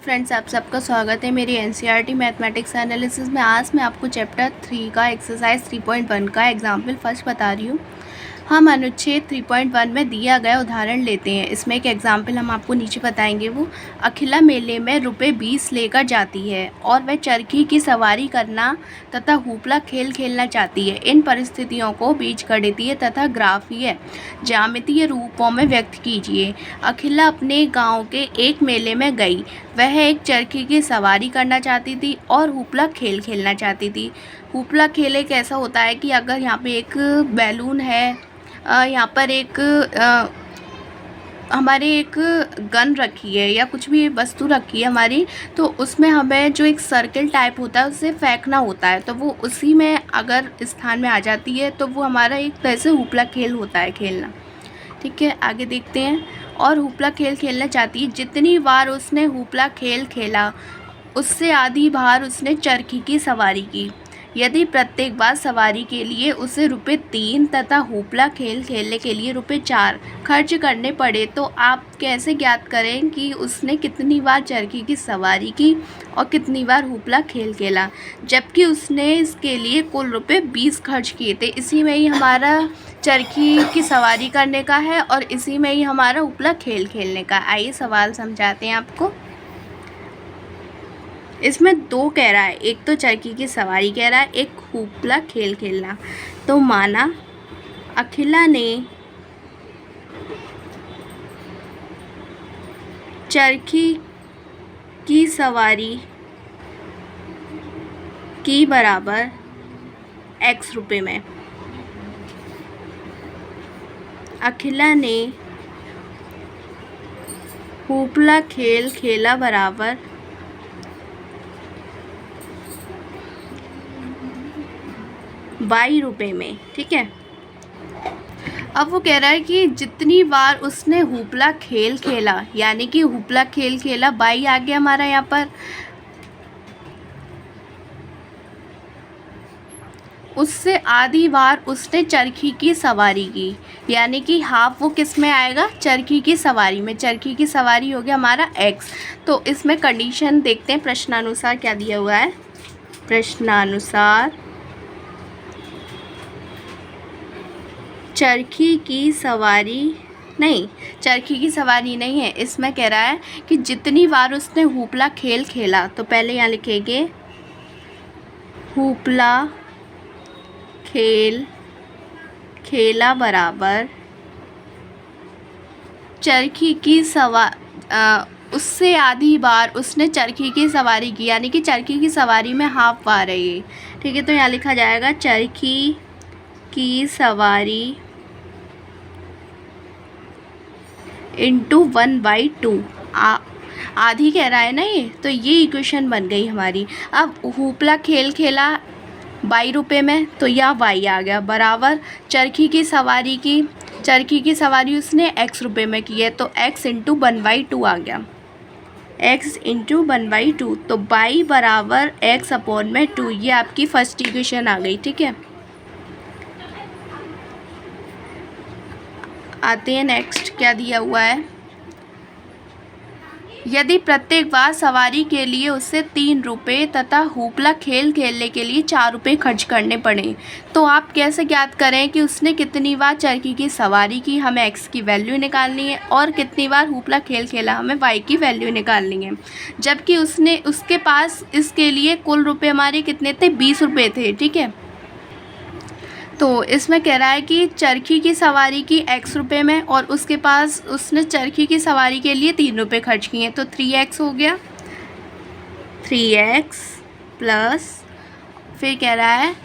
Friends, आप सबका स्वागत है मेरी एनसीईआरटी मैथमेटिक्स एनालिसिस में। आज मैं आपको चैप्टर 3 का एक्सरसाइज 3.1 का एग्जाम्पल फर्स्ट बता रही हूँ। हम अनुच्छेद 3.1 में दिया गया उदाहरण लेते हैं। इसमें एक एग्जाम्पल हम आपको नीचे बताएंगे। वो अखिला मेले में ₹20 लेकर जाती है और वह चरखी की सवारी करना तथा हुपला खेल खेलना चाहती है। इन परिस्थितियों को बीजगणितीय तथा ग्राफीय ज्यामितीय रूपों में व्यक्त कीजिए। अखिला अपने गांव के एक मेले में गई। वह एक चरखी की सवारी करना चाहती थी और हुपला खेल खेलना चाहती थी। हुपला खेल एक ऐसा होता है कि अगर यहाँ पे एक बैलून है, यहाँ पर हमारे एक गन रखी है या कुछ भी वस्तु रखी है हमारी, तो उसमें हमें जो एक सर्कल टाइप होता है उसे फेंकना होता है। तो वो उसी में अगर स्थान में आ जाती है तो वो हमारा एक तरह से हुपला खेल होता है, खेलना। ठीक है, आगे देखते हैं। और हुपला खेल खेलना चाहती है। जितनी बार उसने हुपला खेल खेला उससे आधी बार उसने चरखी की सवारी की। यदि प्रत्येक बार सवारी के लिए उसे ₹3 तथा हुपला खेल खेलने के लिए ₹4 खर्च करने पड़े, तो आप कैसे ज्ञात करें कि उसने कितनी बार चरखी की सवारी की और कितनी बार हुपला खेल खेला, जबकि उसने इसके लिए कुल ₹20 खर्च किए थे। इसी में ही हमारा चरखी की सवारी करने का है और इसी में ही हमारा हुपला खेल खेलने का। आइए सवाल समझाते हैं आपको। इसमें दो कह रहा है, एक तो चरखी की सवारी कह रहा है, एक हुपला खेल खेलना। तो माना अखिला ने चरखी की सवारी की बराबर X रुपये में। अखिला ने हुपला खेल खेला बराबर ₹22 में। ठीक है, अब वो कह रहा है कि जितनी बार उसने हुपला खेल खेला, यानी कि हुपला खेल खेला 22 आ गया हमारा यहाँ पर, उससे आधी बार उसने चरखी की सवारी की, यानी कि हाफ वो किस में आएगा, चरखी की सवारी में। चरखी की सवारी हो गया हमारा X। तो इसमें कंडीशन देखते हैं प्रश्नानुसार क्या दिया हुआ है। प्रश्नानुसार चरखी की सवारी नहीं है। इसमें कह रहा है कि जितनी बार उसने हुपला खेल खेला, तो पहले यहाँ लिखेंगे हुपला खेल खेला बराबर चरखी की उससे आधी बार उसने चरखी की सवारी की, यानी कि चरखी की सवारी में हाफ बार है ये। ठीक है, तो यहाँ लिखा जाएगा चरखी की सवारी इंटू 1/2। आधी कह रहा है ना ये, तो ये इक्वेशन बन गई हमारी। अब हुपला खेल खेला ₹22 में, तो यह y आ गया बराबर चरखी की सवारी उसने X रुपये में की है, तो X इंटू 1/2 आ गया। X इंटू 1/2, तो y बराबर X अपॉन में 2। ये आपकी फर्स्ट इक्वेशन आ गई। ठीक है, आते हैं नेक्स्ट, क्या दिया हुआ है। यदि प्रत्येक बार सवारी के लिए उसे ₹3 तथा हुपला खेल खेलने के लिए ₹4 खर्च करने पड़े, तो आप कैसे ज्ञात करें कि उसने कितनी बार चरखी की सवारी की, हमें X की वैल्यू निकालनी है, और कितनी बार हुपला खेल खेला, हमें Y की वैल्यू निकालनी है, जबकि उसके पास इसके लिए कुल रुपये हमारे कितने थे, ₹20 थे। ठीक है, तो इसमें कह रहा है कि चरखी की सवारी की X रुपये में और उसके पास उसने चरखी की सवारी के लिए ₹3 खर्च किए हैं, तो 3X हो गया। 3X प्लस फिर कह रहा है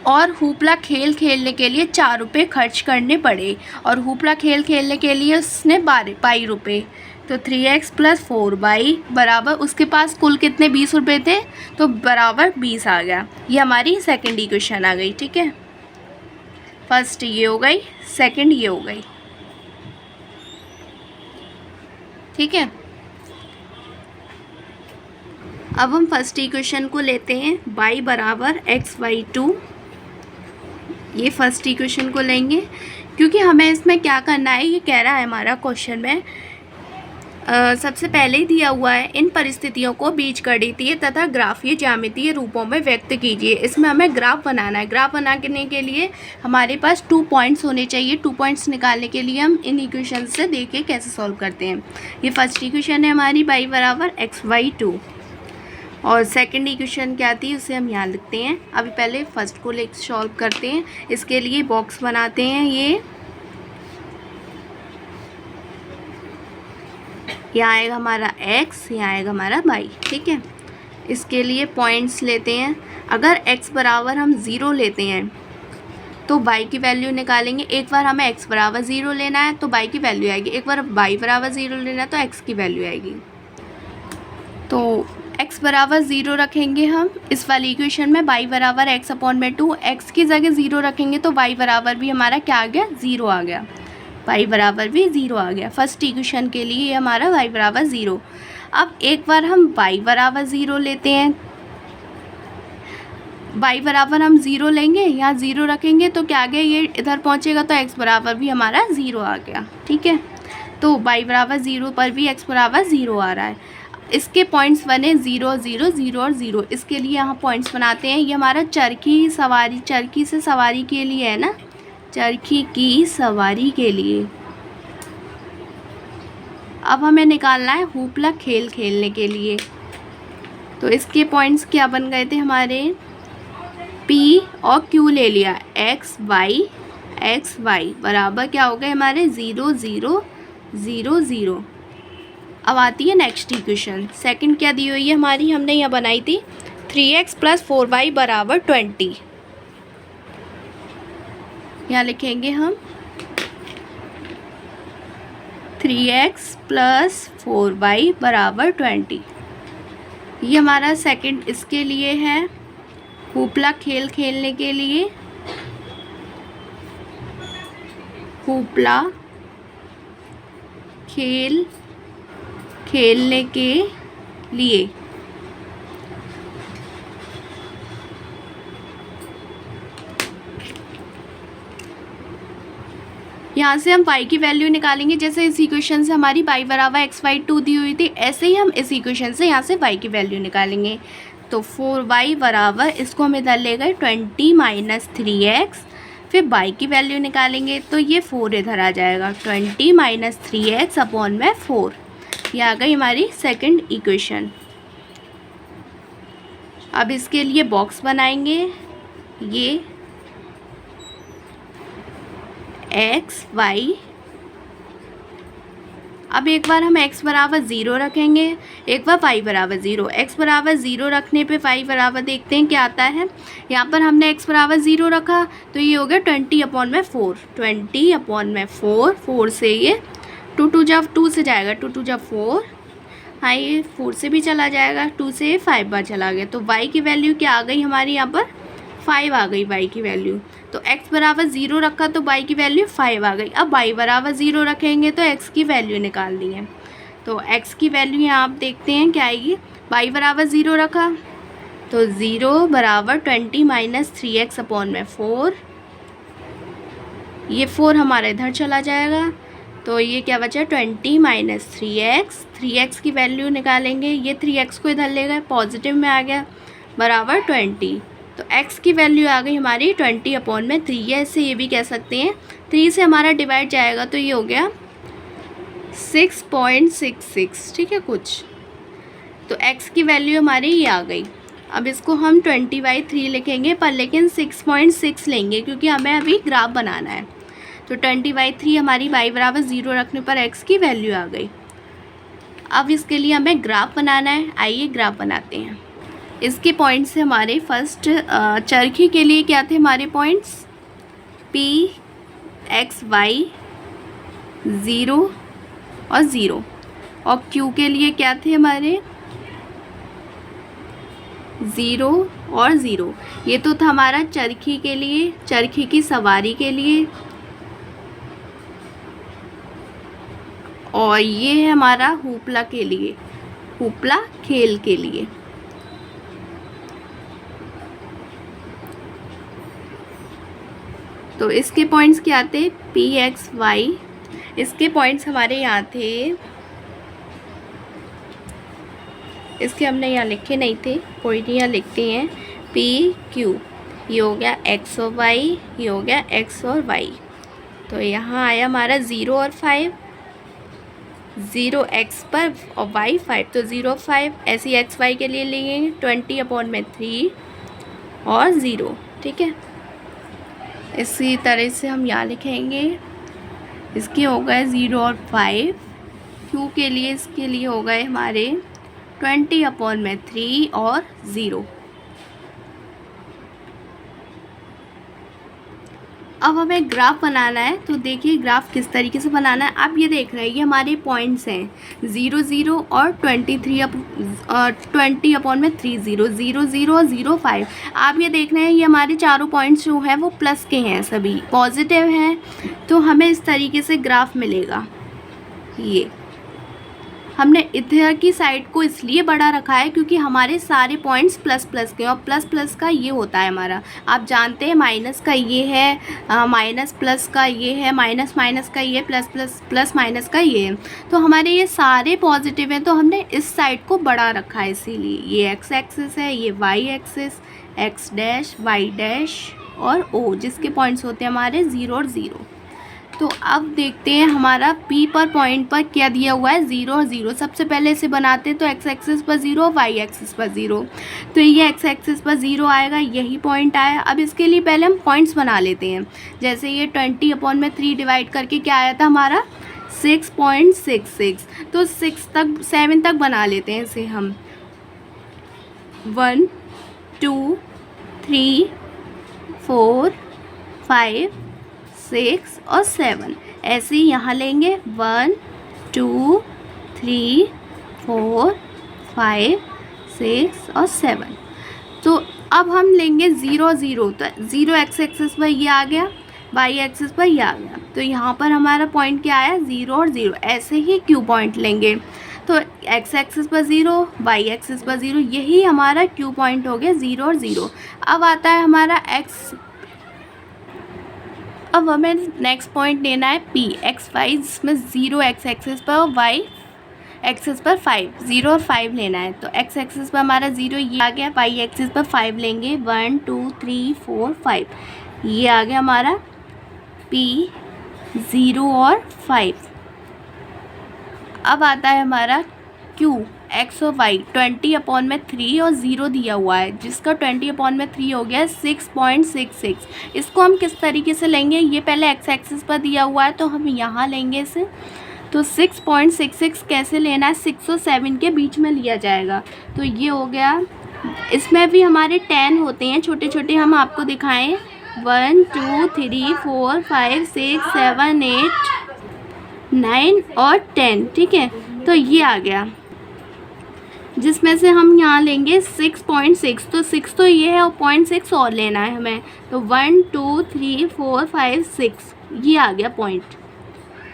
और हुपला खेल खेलने के लिए ₹4 खर्च करने पड़े, और हुपला खेल खेलने के लिए उसने ₹22, तो 3X प्लस 4y बराबर उसके पास कुल कितने ₹20 थे, तो बराबर 20 आ गया। ये हमारी सेकेंड इक्वेशन आ गई। ठीक है, फर्स्ट ये हो गई, सेकंड ये हो गई। ठीक है, अब हम फर्स्ट इक्वेशन को लेते हैं, y बराबर x/2। ये फर्स्ट इक्वेशन को लेंगे क्योंकि हमें इसमें क्या करना है, ये कह रहा है हमारा क्वेश्चन में सबसे पहले ही दिया हुआ है, इन परिस्थितियों को बीजगणितीय तथा ग्राफीय ज्यामितीय रूपों में व्यक्त कीजिए। इसमें हमें ग्राफ बनाना है। ग्राफ बनाने के लिए हमारे पास 2 पॉइंट्स होने चाहिए। 2 पॉइंट्स निकालने के लिए हम इन इक्वेशन से देखिए कैसे सॉल्व करते हैं। ये फर्स्ट इक्वेशन है हमारी y बराबर xy2, और सेकंड इक्वेशन क्या आती है उसे हम यहाँ लिखते हैं। अभी पहले फर्स्ट को लेकर सॉल्व करते हैं। इसके लिए बॉक्स बनाते हैं। ये यहाँ आएगा हमारा x, यहाँ आएगा हमारा y। ठीक है, इसके लिए पॉइंट्स लेते हैं। अगर x बराबर हम 0 लेते हैं तो y की वैल्यू निकालेंगे। एक बार हमें x बराबर 0 लेना है तो y की वैल्यू आएगी, एक बार y बराबर 0 लेना है तो x की वैल्यू आएगी। तो x बराबर 0 रखेंगे हम इस वाली इक्वेशन में, y बराबर x/2। x की जगह 0 रखेंगे तो y बराबर भी हमारा क्या आ गया, 0 आ गया। y बराबर भी 0 आ गया। फर्स्ट इक्वेशन के लिए हमारा y बराबर 0। अब एक बार हम y बराबर 0 लेते हैं। y बराबर हम 0 लेंगे, यहाँ 0 रखेंगे तो क्या आ गया, ये इधर पहुँचेगा तो x बराबर भी हमारा 0 आ गया। ठीक है, तो y बराबर 0 पर भी x बराबर 0 आ रहा है। इसके पॉइंट्स बने 0 0 0 और 0। इसके लिए यहाँ पॉइंट्स बनाते हैं। ये हमारा चरखी सवारी, चरखी से सवारी के लिए है ना, चरखी की सवारी के लिए। अब हमें निकालना है हुपला खेल खेलने के लिए। तो इसके पॉइंट्स क्या बन गए थे हमारे, P और Q ले लिया, x y बराबर क्या हो गए हमारे 0 0 0 0। अब आती है नेक्स्ट इक्वेशन। सेकंड क्या दी हुई है हमारी, हमने यहाँ बनाई थी 3x + 4y बराबर 20। यहाँ लिखेंगे हम 3x + 4y बराबर 20। ये हमारा सेकंड इसके लिए है, हुपला खेल खेलने के लिए। हुपला खेल खेलने के लिए। यहाँ से हम y की वैल्यू निकालेंगे। जैसे इस इक्वेशन से हमारी y बराबर xy2 दी हुई थी, ऐसे ही हम इस इक्वेशन से यहाँ से y की वैल्यू निकालेंगे। तो 4y बराबर, इसको हम इधर ले गए 20 - 3x, फिर y की वैल्यू निकालेंगे तो ये 4 इधर आ जाएगा, 20 - 3x/4। ये आ गई हमारी सेकंड इक्वेशन। अब इसके लिए बॉक्स बनाएंगे। ये x y, अब एक बार हम x बराबर 0 रखेंगे, एक बार y बराबर 0। x बराबर 0 रखने पे y बराबर देखते हैं क्या आता है। यहाँ पर हमने x बराबर 0 रखा तो ये हो गया 20/4। 20/4, 4 से ये 2 से जाएगा, 2 जा 4। हाँ, ये 4 से भी चला जाएगा, 2 से 5 बार चला गया। तो y की वैल्यू क्या आ गई हमारी, यहाँ पर 5 आ गई y की वैल्यू। तो x बराबर 0 रखा तो y की वैल्यू 5 आ गई। अब y बराबर 0 रखेंगे तो x की वैल्यू निकालनी है। तो x की वैल्यू यहाँ आप देखते हैं क्या आएगी। y बराबर 0 रखा तो 0 बराबर 20 - 3x/4। ये 4 हमारा इधर चला जाएगा तो ये क्या बचा, 20 - 3x। 3x की वैल्यू निकालेंगे, ये 3x को इधर ले गए, पॉजिटिव में आ गया, बराबर 20। तो x की वैल्यू आ गई हमारी 20/3। या इससे ये भी कह सकते हैं 3 से हमारा डिवाइड जाएगा तो ये हो गया 6.66। ठीक है कुछ, तो x की वैल्यू हमारी ये आ गई। अब इसको हम 20/3 लिखेंगे, पर लेकिन 6.6 लेंगे क्योंकि हमें अभी ग्राफ बनाना है। तो 20/3 हमारी y बराबर 0 रखने पर x की वैल्यू आ गई। अब इसके लिए हमें ग्राफ बनाना है। आइए ग्राफ बनाते हैं। इसके पॉइंट्स से हमारे फर्स्ट चरखी के लिए क्या थे हमारे पॉइंट्स, P x y 0 और 0, और Q के लिए क्या थे हमारे 0 और 0। ये तो था हमारा चरखी के लिए, चरखी की सवारी के लिए, और ये है हमारा हुपला के लिए, हुपला खेल के लिए। तो इसके पॉइंट्स क्या थे, P x y। इसके पॉइंट्स हमारे यहाँ थे इसके हमने यहाँ लिखे नहीं थे, कोई नहीं, यहाँ लिखते हैं पी क्यू। ये हो गया एक्स और वाई, ये हो गया एक्स और वाई। तो यहाँ आया हमारा 0 और 5, 0 एक्स पर और वाई 5, तो 0 5। ऐसे ही एक्स वाई के लिए लेंगे 20/3 और 0, ठीक है। इसी तरह से हम यहाँ लिखेंगे, इसके हो गए 0 और 5। क्यू के लिए, इसके लिए हो गए हमारे 20/3 और 0। अब हमें ग्राफ बनाना है, तो देखिए ग्राफ किस तरीके से बनाना है। आप ये देख रहे हैं, ये हमारे पॉइंट्स हैं 0 0 और 20/3, 0 0 0 और 0 5। आप ये देख रहे हैं, ये हमारे चारों पॉइंट्स जो हैं वो प्लस के हैं, सभी पॉजिटिव हैं। तो हमें इस तरीके से ग्राफ मिलेगा। ये हमने इधर की साइड को इसलिए बड़ा रखा है क्योंकि हमारे सारे पॉइंट्स प्लस प्लस के, और प्लस प्लस का ये होता है हमारा, आप जानते हैं माइनस का ये है, माइनस प्लस का ये है, माइनस माइनस का ये, प्लस प्लस प्लस माइनस का ये है। तो हमारे ये सारे पॉजिटिव हैं, तो हमने इस साइड को बड़ा रखा है, इसीलिए ये एक्स एक्सिस है, ये Y axis, X dash Y dash और ओ, जिसके पॉइंट्स होते हैं हमारे 0 और 0। तो अब देखते हैं हमारा P पर पॉइंट पर क्या दिया हुआ है, 0 और 0। सबसे पहले इसे बनाते हैं, तो एक्स एक्सिस पर 0, वाई एक्सिस पर 0। तो ये एक्स एक्सिस पर 0 आएगा, यही पॉइंट आया। अब इसके लिए पहले हम पॉइंट्स बना लेते हैं। जैसे ये 20/3 डिवाइड करके क्या आया था हमारा 6.66। तो 7 तक बना लेते हैं इसे हम। 1 2 3 4 5 6 और 7। ऐसे ही यहाँ लेंगे 1 2 3 4 5 6 और 7। तो अब हम लेंगे 0 0, तो 0 एक्स एक्सिस पर ये आ गया, वाई एक्सिस पर ये आ गया। तो यहाँ पर हमारा पॉइंट क्या आया, 0 और 0। ऐसे ही क्यू पॉइंट लेंगे, तो एक्स एक्सिस पर 0, वाई एक्सिस पर 0, यही हमारा क्यू पॉइंट हो गया 0 और 0। अब आता है हमारा एक्स। अब हमें नेक्स्ट पॉइंट लेना है P, एक्स वाई, जिसमें 0 एक्स एक्सिस पर और वाई एक्सिस पर 5, 0 और 5 लेना है। तो एक्स एक्सिस पर हमारा 0 ये आ गया, वाई एक्सिस पर 5 लेंगे, 1 2 3 4 5, ये आ गया हमारा P 0 और 5। अब आता है हमारा Q, एक्स और वाई, 20/3 और 0 दिया हुआ है, जिसका 20/3 हो गया 6.66। इसको हम किस तरीके से लेंगे, ये पहले एक्स एक्सिस पर दिया हुआ है, तो हम यहाँ लेंगे इसे। तो 6.66 कैसे लेना है, 6 और 7 के बीच में लिया जाएगा। तो ये हो गया, इसमें भी हमारे 10 होते हैं छोटे छोटे, हम आपको दिखाएं 1 2 3 4 5 6 7 8 9 और 10, ठीक है। तो ये आ गया, जिसमें से हम यहाँ लेंगे 6.6। तो 6 तो ये है और 0.6 और लेना है हमें। तो 1 2 3 4 5 6, ये आ गया पॉइंट।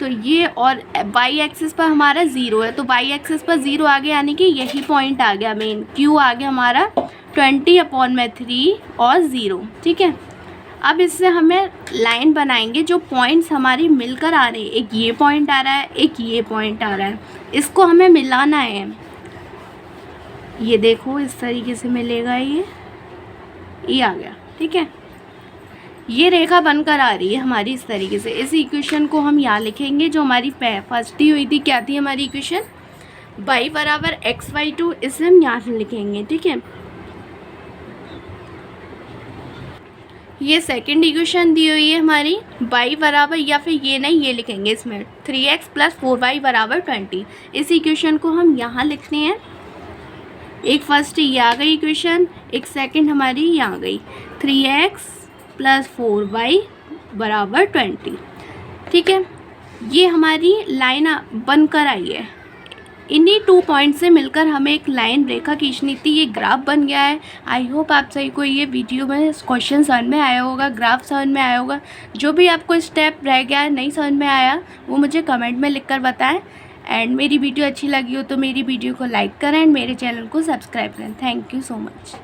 तो ये, और वाई एक्सिस पर हमारा 0 है, तो वाई एक्सिस पर 0 आ गया, यानी कि यही पॉइंट आ गया मेन। क्यू आ गया हमारा 20/3 और 0, ठीक है। अब इससे हमें लाइन बनाएंगे, जो पॉइंट्स हमारी मिलकर आ रहे हैं, एक ये पॉइंट आ रहा है, एक ये पॉइंट आ रहा है, इसको हमें मिलाना है। ये देखो इस तरीके से मिलेगा, ये आ गया, ठीक है। ये रेखा बनकर आ रही है हमारी इस तरीके से। इस इक्वेशन को हम यहाँ लिखेंगे, जो हमारी फर्स्ट ही हुई थी, क्या थी हमारी इक्वेशन, y बराबर x/2, इसे हम यहाँ से लिखेंगे, ठीक है। ये सेकंड इक्वेशन दी हुई है हमारी, y बराबर, या फिर ये नहीं, ये लिखेंगे इसमें 3x + 4y = 20। इस इक्वेशन को हम यहाँ लिखते हैं। एक फर्स्ट ये आ गई इक्वेशन, एक सेकंड हमारी ये आ गई 3x + 4y = 20, ठीक है। ये हमारी लाइन बनकर आई है। इन्हीं 2 पॉइंट से मिलकर हमें एक लाइन रेखा खींचनी थी, ये ग्राफ बन गया है। आई होप आप सभी को ये वीडियो में क्वेश्चन समझ में आया होगा, ग्राफ समझ में आया होगा। जो भी आपको स्टेप रह गया है, नहीं समझ में आया, वो मुझे कमेंट में लिखकर बताएं। एंड मेरी वीडियो अच्छी लगी हो तो मेरी वीडियो को लाइक करें एंड मेरे चैनल को सब्सक्राइब करें। Thank you so much.